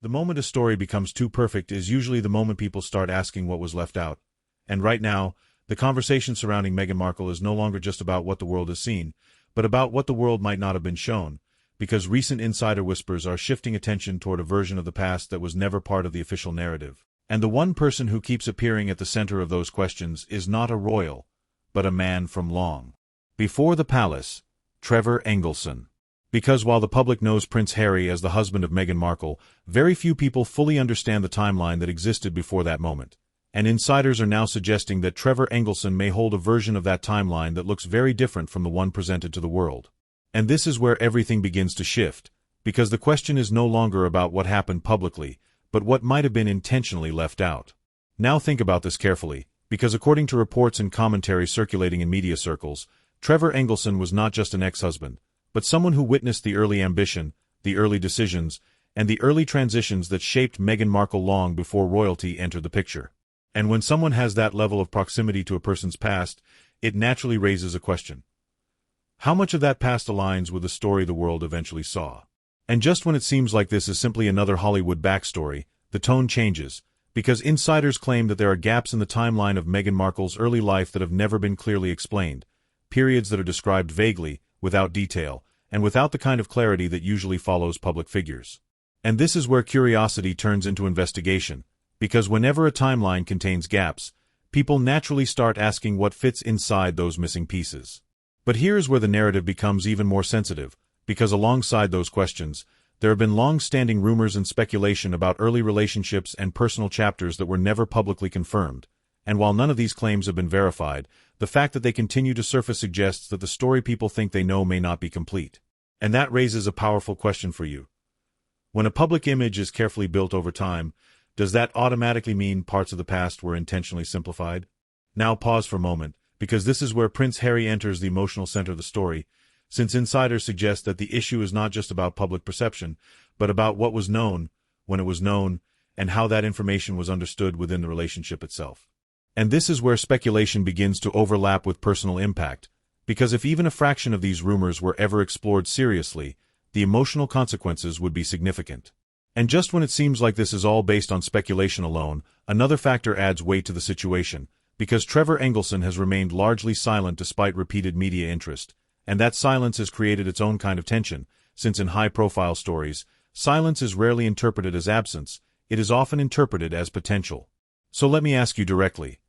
The moment a story becomes too perfect is usually the moment people start asking what was left out. And right now, the conversation surrounding Meghan Markle is no longer just about what the world has seen, but about what the world might not have been shown, because recent insider whispers are shifting attention toward a version of the past that was never part of the official narrative. And the one person who keeps appearing at the center of those questions is not a royal, but a man from long before the palace, Trevor Engelson. Because while the public knows Prince Harry as the husband of Meghan Markle, very few people fully understand the timeline that existed before that moment. And insiders are now suggesting that Trevor Engelson may hold a version of that timeline that looks very different from the one presented to the world. And this is where everything begins to shift, because the question is no longer about what happened publicly, but what might have been intentionally left out. Now think about this carefully, because according to reports and commentary circulating in media circles, Trevor Engelson was not just an ex-husband, but someone who witnessed the early ambition, the early decisions, and the early transitions that shaped Meghan Markle long before royalty entered the picture. And when someone has that level of proximity to a person's past, it naturally raises a question. How much of that past aligns with the story the world eventually saw? And just when it seems like this is simply another Hollywood backstory, the tone changes, because insiders claim that there are gaps in the timeline of Meghan Markle's early life that have never been clearly explained, periods that are described vaguely, without detail, and without the kind of clarity that usually follows public figures. And this is where curiosity turns into investigation, because whenever a timeline contains gaps, people naturally start asking what fits inside those missing pieces. But here's where the narrative becomes even more sensitive, because alongside those questions, there have been long-standing rumors and speculation about early relationships and personal chapters that were never publicly confirmed. And while none of these claims have been verified, the fact that they continue to surface suggests that the story people think they know may not be complete. And that raises a powerful question for you. When a public image is carefully built over time, does that automatically mean parts of the past were intentionally simplified? Now pause for a moment, because this is where Prince Harry enters the emotional center of the story, since insiders suggest that the issue is not just about public perception, but about what was known, when it was known, and how that information was understood within the relationship itself. And this is where speculation begins to overlap with personal impact, because if even a fraction of these rumors were ever explored seriously, the emotional consequences would be significant. And just when it seems like this is all based on speculation alone, another factor adds weight to the situation, because Trevor Engelson has remained largely silent despite repeated media interest, and that silence has created its own kind of tension, since in high-profile stories, silence is rarely interpreted as absence, it is often interpreted as potential. So let me ask you directly.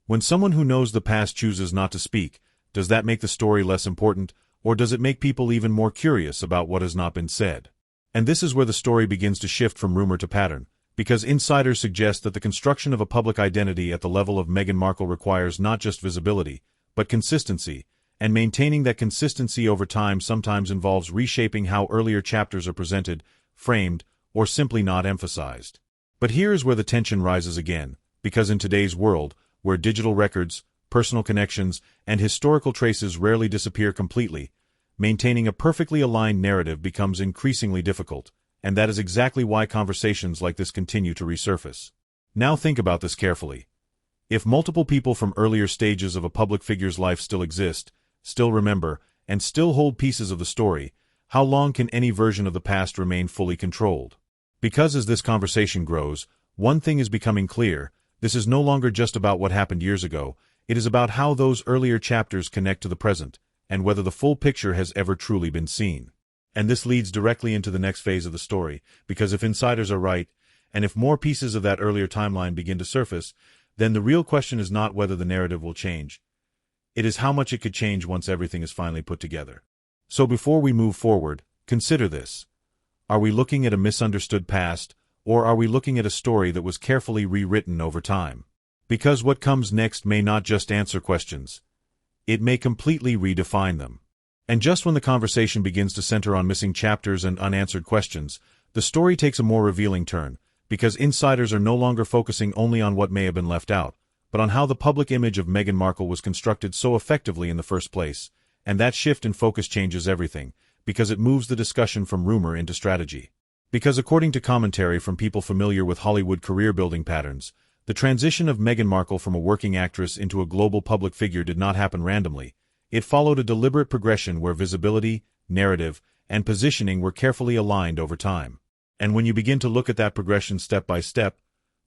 When someone who knows the past chooses not to speak, does that make the story less important, or does it make people even more curious about what has not been said? And this is where the story begins to shift from rumor to pattern, because insiders suggest that the construction of a public identity at the level of Meghan Markle requires not just visibility, but consistency, and maintaining that consistency over time sometimes involves reshaping how earlier chapters are presented, framed, or simply not emphasized. But here's where the tension rises again, because in today's world, where digital records, personal connections, and historical traces rarely disappear completely, maintaining a perfectly aligned narrative becomes increasingly difficult, and that is exactly why conversations like this continue to resurface. Now think about this carefully. If multiple people from earlier stages of a public figure's life still exist, still remember, and still hold pieces of the story, how long can any version of the past remain fully controlled? Because as this conversation grows, one thing is becoming clear: this is no longer just about what happened years ago, it is about how those earlier chapters connect to the present, and whether the full picture has ever truly been seen. And this leads directly into the next phase of the story, because if insiders are right, and if more pieces of that earlier timeline begin to surface, then the real question is not whether the narrative will change. It is how much it could change once everything is finally put together. So before we move forward, consider this. Are we looking at a misunderstood past, or are we looking at a story that was carefully rewritten over time? Because what comes next may not just answer questions. It may completely redefine them. And just when the conversation begins to center on missing chapters and unanswered questions, the story takes a more revealing turn, because insiders are no longer focusing only on what may have been left out, but on how the public image of Meghan Markle was constructed so effectively in the first place. And that shift in focus changes everything, because it moves the discussion from rumor into strategy. Because according to commentary from people familiar with Hollywood career-building patterns, the transition of Meghan Markle from a working actress into a global public figure did not happen randomly. It followed a deliberate progression where visibility, narrative, and positioning were carefully aligned over time. And when you begin to look at that progression step by step,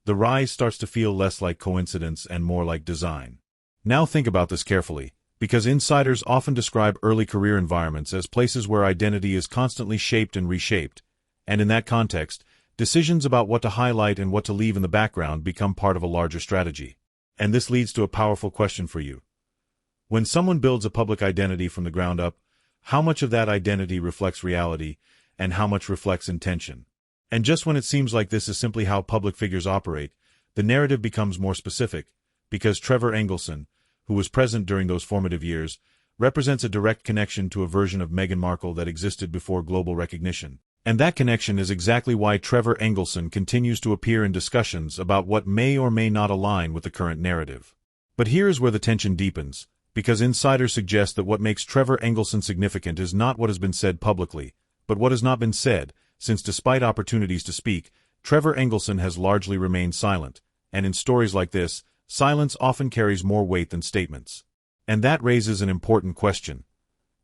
the rise starts to feel less like coincidence and more like design. Now think about this carefully, because insiders often describe early career environments as places where identity is constantly shaped and reshaped, and in that context, decisions about what to highlight and what to leave in the background become part of a larger strategy. And this leads to a powerful question for you. When someone builds a public identity from the ground up, how much of that identity reflects reality, and how much reflects intention? And just when it seems like this is simply how public figures operate, the narrative becomes more specific, because Trevor Engelson, who was present during those formative years, represents a direct connection to a version of Meghan Markle that existed before global recognition. And that connection is exactly why Trevor Engelson continues to appear in discussions about what may or may not align with the current narrative. But here's where the tension deepens, because insiders suggest that what makes Trevor Engelson significant is not what has been said publicly, but what has not been said, since despite opportunities to speak, Trevor Engelson has largely remained silent, and in stories like this, silence often carries more weight than statements. And that raises an important question.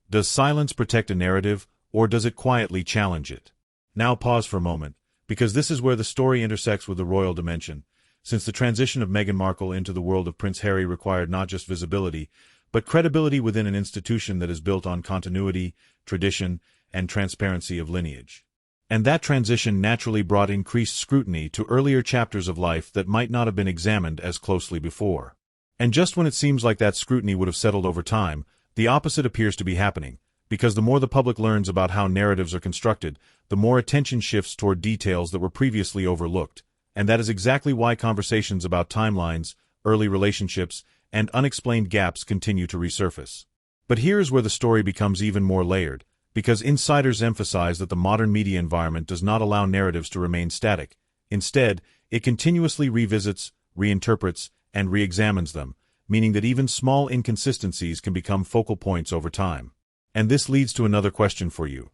Does silence protect a narrative, or does it quietly challenge it? Now pause for a moment, because this is where the story intersects with the royal dimension, since the transition of Meghan Markle into the world of Prince Harry required not just visibility, but credibility within an institution that is built on continuity, tradition, and transparency of lineage. And that transition naturally brought increased scrutiny to earlier chapters of life that might not have been examined as closely before. And just when it seems like that scrutiny would have settled over time, the opposite appears to be happening, because the more the public learns about how narratives are constructed, the more attention shifts toward details that were previously overlooked. And that is exactly why conversations about timelines, early relationships, and unexplained gaps continue to resurface. But here's where the story becomes even more layered, because insiders emphasize that the modern media environment does not allow narratives to remain static. Instead, it continuously revisits, reinterprets, and re-examines them, meaning that even small inconsistencies can become focal points over time. And this leads to another question for you.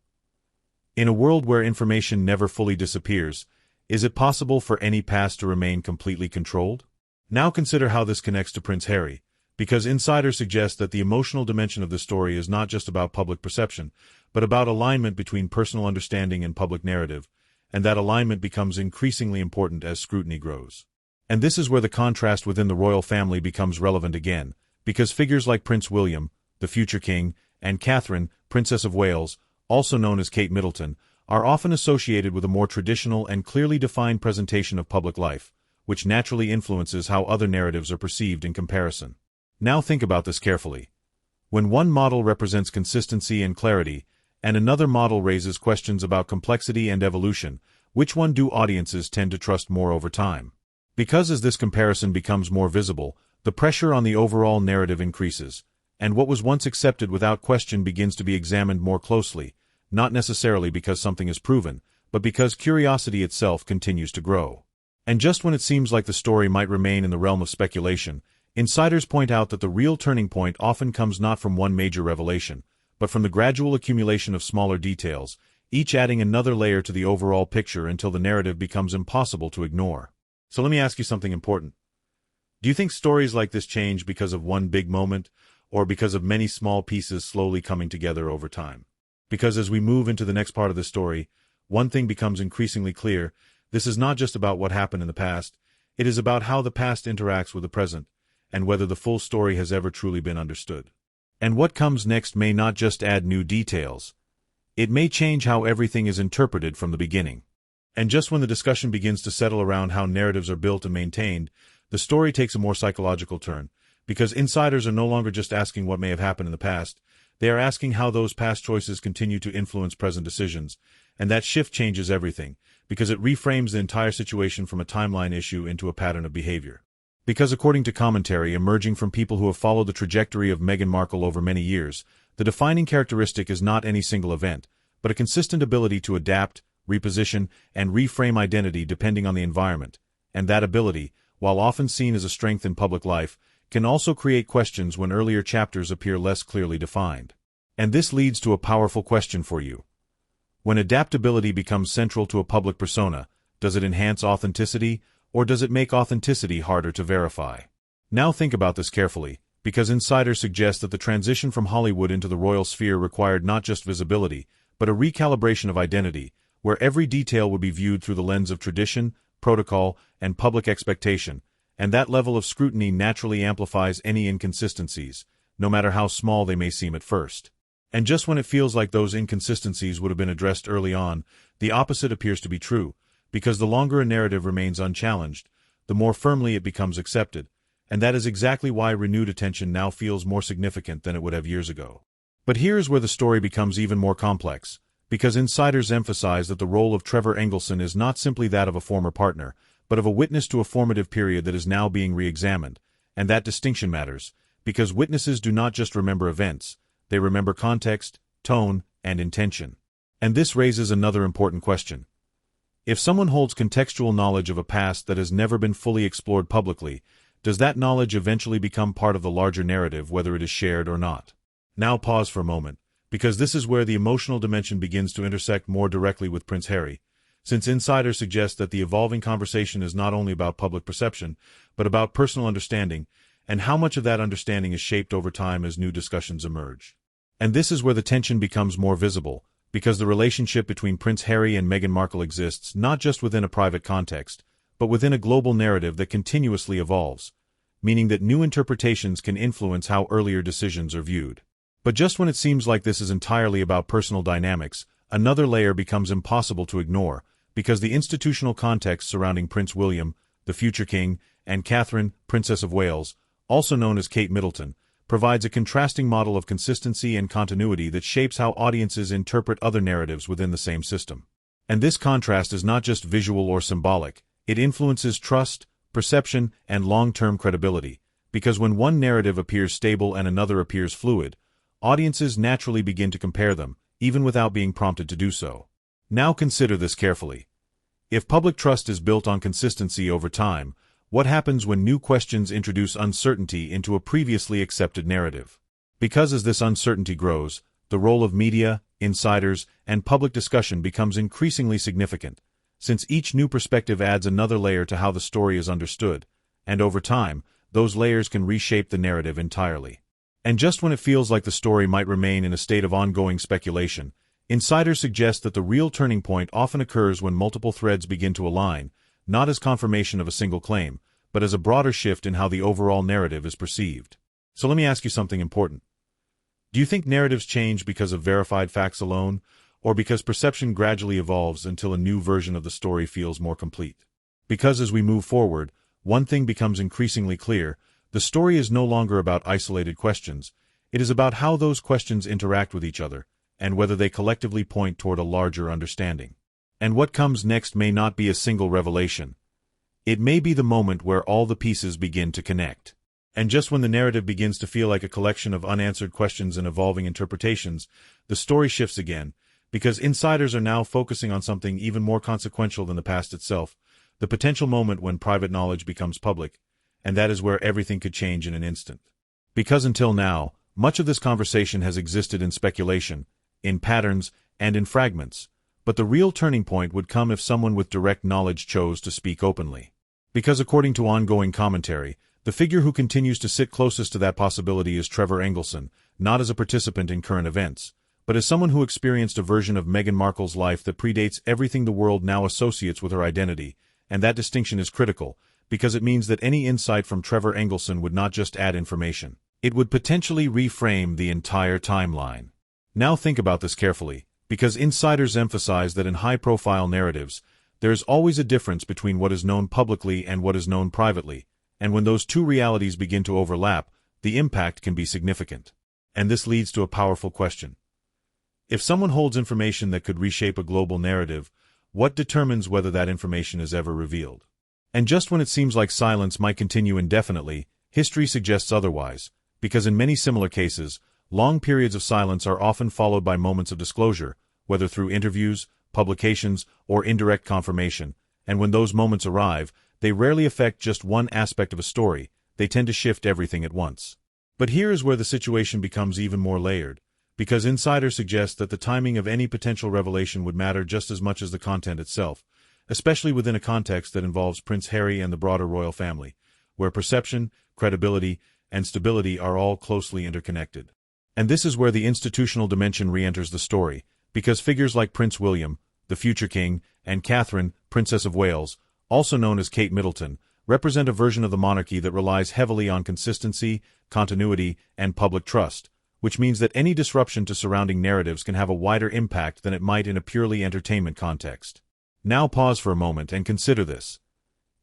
In a world where information never fully disappears, is it possible for any past to remain completely controlled? Now consider how this connects to Prince Harry, because insiders suggest that the emotional dimension of the story is not just about public perception, but about alignment between personal understanding and public narrative, and that alignment becomes increasingly important as scrutiny grows. And this is where the contrast within the royal family becomes relevant again, because figures like Prince William, the future king, and Catherine, Princess of Wales, also known as Kate Middleton, are often associated with a more traditional and clearly defined presentation of public life, which naturally influences how other narratives are perceived in comparison. Now think about this carefully. When one model represents consistency and clarity, and another model raises questions about complexity and evolution, which one do audiences tend to trust more over time? Because as this comparison becomes more visible, the pressure on the overall narrative increases, and what was once accepted without question begins to be examined more closely, not necessarily because something is proven, but because curiosity itself continues to grow. And just when it seems like the story might remain in the realm of speculation, insiders point out that the real turning point often comes not from one major revelation, but from the gradual accumulation of smaller details, each adding another layer to the overall picture until the narrative becomes impossible to ignore. So let me ask you something important. Do you think stories like this change because of one big moment, or because of many small pieces slowly coming together over time? Because as we move into the next part of the story, one thing becomes increasingly clear: this is not just about what happened in the past, it is about how the past interacts with the present, and whether the full story has ever truly been understood. And what comes next may not just add new details. It may change how everything is interpreted from the beginning. And just when the discussion begins to settle around how narratives are built and maintained, the story takes a more psychological turn, because insiders are no longer just asking what may have happened in the past, they are asking how those past choices continue to influence present decisions, and that shift changes everything, because it reframes the entire situation from a timeline issue into a pattern of behavior. Because according to commentary emerging from people who have followed the trajectory of Meghan Markle over many years, the defining characteristic is not any single event, but a consistent ability to adapt, reposition, and reframe identity depending on the environment, and that ability, while often seen as a strength in public life, can also create questions when earlier chapters appear less clearly defined. And this leads to a powerful question for you. When adaptability becomes central to a public persona, does it enhance authenticity, or does it make authenticity harder to verify? Now think about this carefully, because insiders suggest that the transition from Hollywood into the royal sphere required not just visibility, but a recalibration of identity, where every detail would be viewed through the lens of tradition, protocol, and public expectation, and that level of scrutiny naturally amplifies any inconsistencies, no matter how small they may seem at first. And just when it feels like those inconsistencies would have been addressed early on, the opposite appears to be true, because the longer a narrative remains unchallenged, the more firmly it becomes accepted, and that is exactly why renewed attention now feels more significant than it would have years ago. But here's where the story becomes even more complex, because insiders emphasize that the role of Trevor Engelson is not simply that of a former partner, but of a witness to a formative period that is now being re-examined, and that distinction matters, because witnesses do not just remember events, they remember context, tone, and intention. And this raises another important question. If someone holds contextual knowledge of a past that has never been fully explored publicly, does that knowledge eventually become part of the larger narrative, whether it is shared or not? Now pause for a moment, because this is where the emotional dimension begins to intersect more directly with Prince Harry, since insiders suggest that the evolving conversation is not only about public perception, but about personal understanding, and how much of that understanding is shaped over time as new discussions emerge. And this is where the tension becomes more visible, because the relationship between Prince Harry and Meghan Markle exists not just within a private context, but within a global narrative that continuously evolves, meaning that new interpretations can influence how earlier decisions are viewed. But just when it seems like this is entirely about personal dynamics, another layer becomes impossible to ignore, because the institutional context surrounding Prince William, the future king, and Catherine, Princess of Wales, also known as Kate Middleton, provides a contrasting model of consistency and continuity that shapes how audiences interpret other narratives within the same system. And this contrast is not just visual or symbolic, it influences trust, perception, and long-term credibility, because when one narrative appears stable and another appears fluid, audiences naturally begin to compare them, even without being prompted to do so. Now consider this carefully. If public trust is built on consistency over time, what happens when new questions introduce uncertainty into a previously accepted narrative? Because as this uncertainty grows, the role of media, insiders, and public discussion becomes increasingly significant, since each new perspective adds another layer to how the story is understood, and over time, those layers can reshape the narrative entirely. And just when it feels like the story might remain in a state of ongoing speculation, insiders suggest that the real turning point often occurs when multiple threads begin to align, not as confirmation of a single claim, but as a broader shift in how the overall narrative is perceived. So let me ask you something important. Do you think narratives change because of verified facts alone, or because perception gradually evolves until a new version of the story feels more complete? Because as we move forward, one thing becomes increasingly clear: the story is no longer about isolated questions, it is about how those questions interact with each other, and whether they collectively point toward a larger understanding. And what comes next may not be a single revelation. It may be the moment where all the pieces begin to connect. And just when the narrative begins to feel like a collection of unanswered questions and evolving interpretations, the story shifts again, because insiders are now focusing on something even more consequential than the past itself, the potential moment when private knowledge becomes public, and that is where everything could change in an instant. Because until now, much of this conversation has existed in speculation, in patterns, and in fragments, but the real turning point would come if someone with direct knowledge chose to speak openly. Because according to ongoing commentary, the figure who continues to sit closest to that possibility is Trevor Engelson, not as a participant in current events, but as someone who experienced a version of Meghan Markle's life that predates everything the world now associates with her identity, and that distinction is critical, because it means that any insight from Trevor Engelson would not just add information. It would potentially reframe the entire timeline. Now think about this carefully, because insiders emphasize that in high-profile narratives, there is always a difference between what is known publicly and what is known privately, and when those two realities begin to overlap, the impact can be significant. And this leads to a powerful question. If someone holds information that could reshape a global narrative, what determines whether that information is ever revealed? And just when it seems like silence might continue indefinitely, history suggests otherwise, because in many similar cases, long periods of silence are often followed by moments of disclosure, whether through interviews, publications, or indirect confirmation, and when those moments arrive, they rarely affect just one aspect of a story, they tend to shift everything at once. But here is where the situation becomes even more layered, because insiders suggest that the timing of any potential revelation would matter just as much as the content itself, especially within a context that involves Prince Harry and the broader royal family, where perception, credibility, and stability are all closely interconnected. And this is where the institutional dimension re-enters the story, because figures like Prince William, the future king, and Catherine, Princess of Wales, also known as Kate Middleton, represent a version of the monarchy that relies heavily on consistency, continuity, and public trust, which means that any disruption to surrounding narratives can have a wider impact than it might in a purely entertainment context. Now pause for a moment and consider this.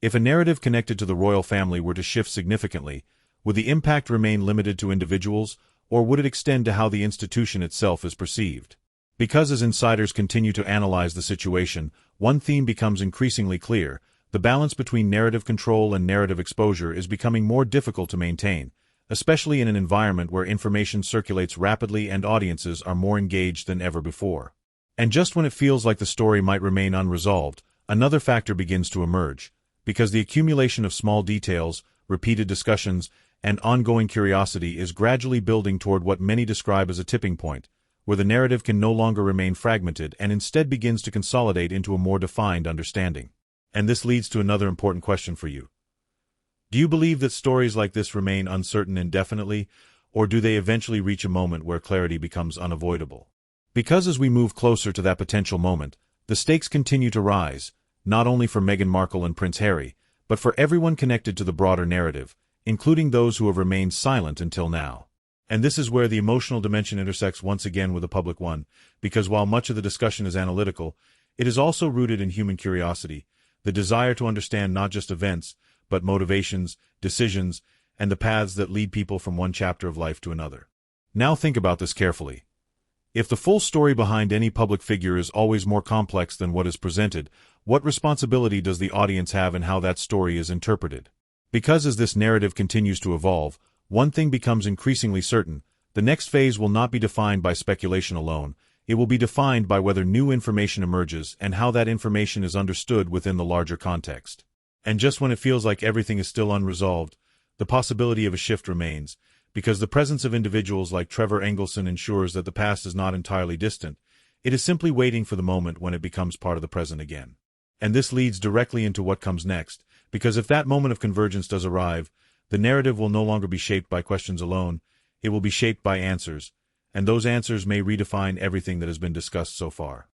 If a narrative connected to the royal family were to shift significantly, would the impact remain limited to individuals, or would it extend to how the institution itself is perceived? Because as insiders continue to analyze the situation, one theme becomes increasingly clear: the balance between narrative control and narrative exposure is becoming more difficult to maintain, especially in an environment where information circulates rapidly and audiences are more engaged than ever before. And just when it feels like the story might remain unresolved, another factor begins to emerge, because the accumulation of small details, repeated discussions, and ongoing curiosity is gradually building toward what many describe as a tipping point, where the narrative can no longer remain fragmented and instead begins to consolidate into a more defined understanding. And this leads to another important question for you. Do you believe that stories like this remain uncertain indefinitely, or do they eventually reach a moment where clarity becomes unavoidable? Because as we move closer to that potential moment, the stakes continue to rise, not only for Meghan Markle and Prince Harry, but for everyone connected to the broader narrative, including those who have remained silent until now. And this is where the emotional dimension intersects once again with the public one, because while much of the discussion is analytical, it is also rooted in human curiosity, the desire to understand not just events, but motivations, decisions, and the paths that lead people from one chapter of life to another. Now think about this carefully. If the full story behind any public figure is always more complex than what is presented, what responsibility does the audience have in how that story is interpreted? Because as this narrative continues to evolve, one thing becomes increasingly certain: the next phase will not be defined by speculation alone, it will be defined by whether new information emerges and how that information is understood within the larger context. And just when it feels like everything is still unresolved, the possibility of a shift remains, because the presence of individuals like Trevor Engelson ensures that the past is not entirely distant, it is simply waiting for the moment when it becomes part of the present again. And this leads directly into what comes next, because if that moment of convergence does arrive, the narrative will no longer be shaped by questions alone, it will be shaped by answers, and those answers may redefine everything that has been discussed so far.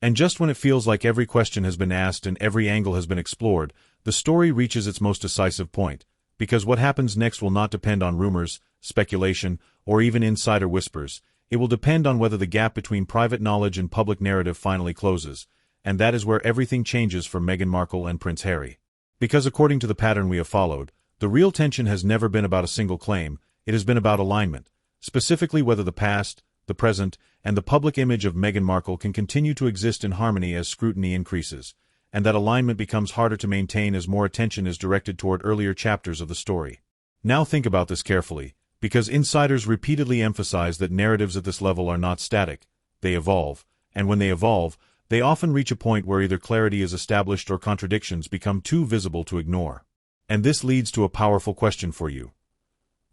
And just when it feels like every question has been asked and every angle has been explored, the story reaches its most decisive point, because what happens next will not depend on rumors, speculation, or even insider whispers. It will depend on whether the gap between private knowledge and public narrative finally closes, and that is where everything changes for Meghan Markle and Prince Harry. Because according to the pattern we have followed, the real tension has never been about a single claim, it has been about alignment, specifically whether the past, the present, and the public image of Meghan Markle can continue to exist in harmony as scrutiny increases, and that alignment becomes harder to maintain as more attention is directed toward earlier chapters of the story. Now think about this carefully, because insiders repeatedly emphasize that narratives at this level are not static, they evolve, and when they evolve, they often reach a point where either clarity is established or contradictions become too visible to ignore. And this leads to a powerful question for you.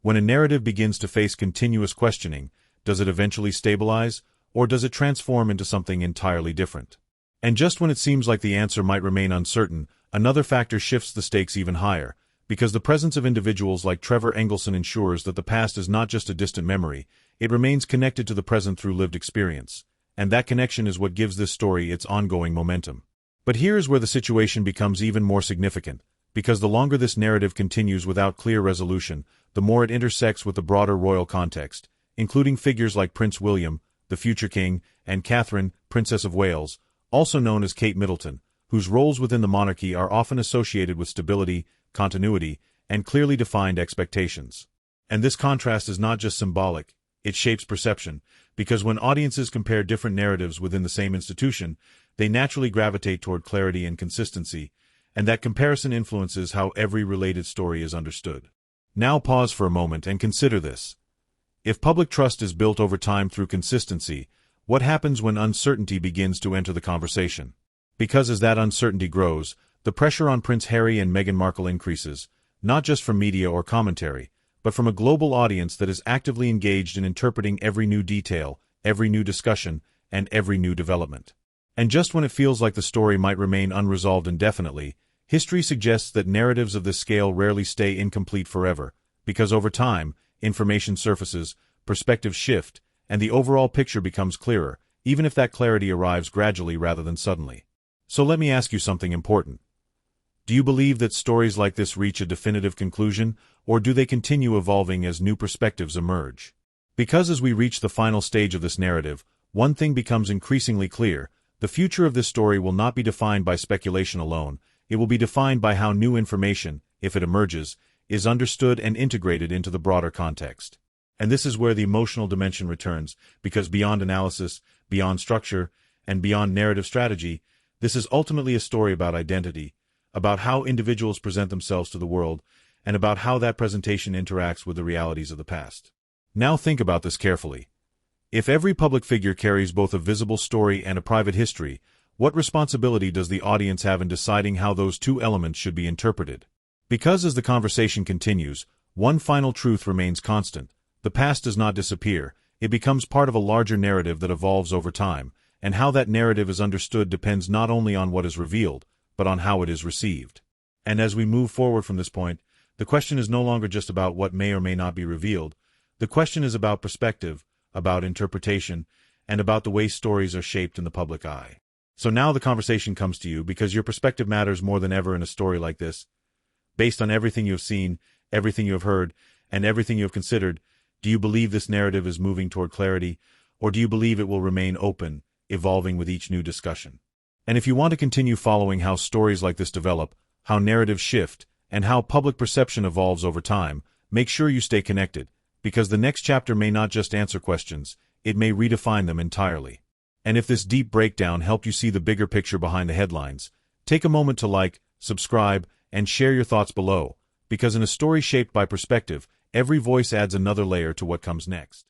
When a narrative begins to face continuous questioning, does it eventually stabilize, or does it transform into something entirely different? And just when it seems like the answer might remain uncertain, another factor shifts the stakes even higher, because the presence of individuals like Trevor Engelson ensures that the past is not just a distant memory, it remains connected to the present through lived experience, and that connection is what gives this story its ongoing momentum. But here is where the situation becomes even more significant, because the longer this narrative continues without clear resolution, the more it intersects with the broader royal context, including figures like Prince William, the future king, and Catherine, Princess of Wales, also known as Kate Middleton, whose roles within the monarchy are often associated with stability, continuity, and clearly defined expectations. And this contrast is not just symbolic, it shapes perception, because when audiences compare different narratives within the same institution, they naturally gravitate toward clarity and consistency, and that comparison influences how every related story is understood. Now pause for a moment and consider this. If public trust is built over time through consistency, what happens when uncertainty begins to enter the conversation? Because as that uncertainty grows, the pressure on Prince Harry and Meghan Markle increases, not just from media or commentary, but from a global audience that is actively engaged in interpreting every new detail, every new discussion, and every new development. And just when it feels like the story might remain unresolved indefinitely, history suggests that narratives of this scale rarely stay incomplete forever, because over time, information surfaces, perspectives shift, and the overall picture becomes clearer, even if that clarity arrives gradually rather than suddenly. So let me ask you something important. Do you believe that stories like this reach a definitive conclusion, or do they continue evolving as new perspectives emerge? Because as we reach the final stage of this narrative, one thing becomes increasingly clear: the future of this story will not be defined by speculation alone, it will be defined by how new information, if it emerges, is understood and integrated into the broader context. And this is where the emotional dimension returns, because beyond analysis, beyond structure, and beyond narrative strategy, this is ultimately a story about identity, about how individuals present themselves to the world, and about how that presentation interacts with the realities of the past. Now think about this carefully. If every public figure carries both a visible story and a private history, what responsibility does the audience have in deciding how those two elements should be interpreted? Because as the conversation continues, one final truth remains constant: the past does not disappear, it becomes part of a larger narrative that evolves over time, and how that narrative is understood depends not only on what is revealed, but on how it is received. And as we move forward from this point, the question is no longer just about what may or may not be revealed. The question is about perspective, about interpretation, and about the way stories are shaped in the public eye. So now the conversation comes to you because your perspective matters more than ever in a story like this. Based on everything you have seen, everything you have heard, and everything you have considered, do you believe this narrative is moving toward clarity, or do you believe it will remain open, evolving with each new discussion? And if you want to continue following how stories like this develop, how narratives shift, and how public perception evolves over time, make sure you stay connected, because the next chapter may not just answer questions, it may redefine them entirely. And if this deep breakdown helped you see the bigger picture behind the headlines, take a moment to like, subscribe, and share your thoughts below, because in a story shaped by perspective, every voice adds another layer to what comes next.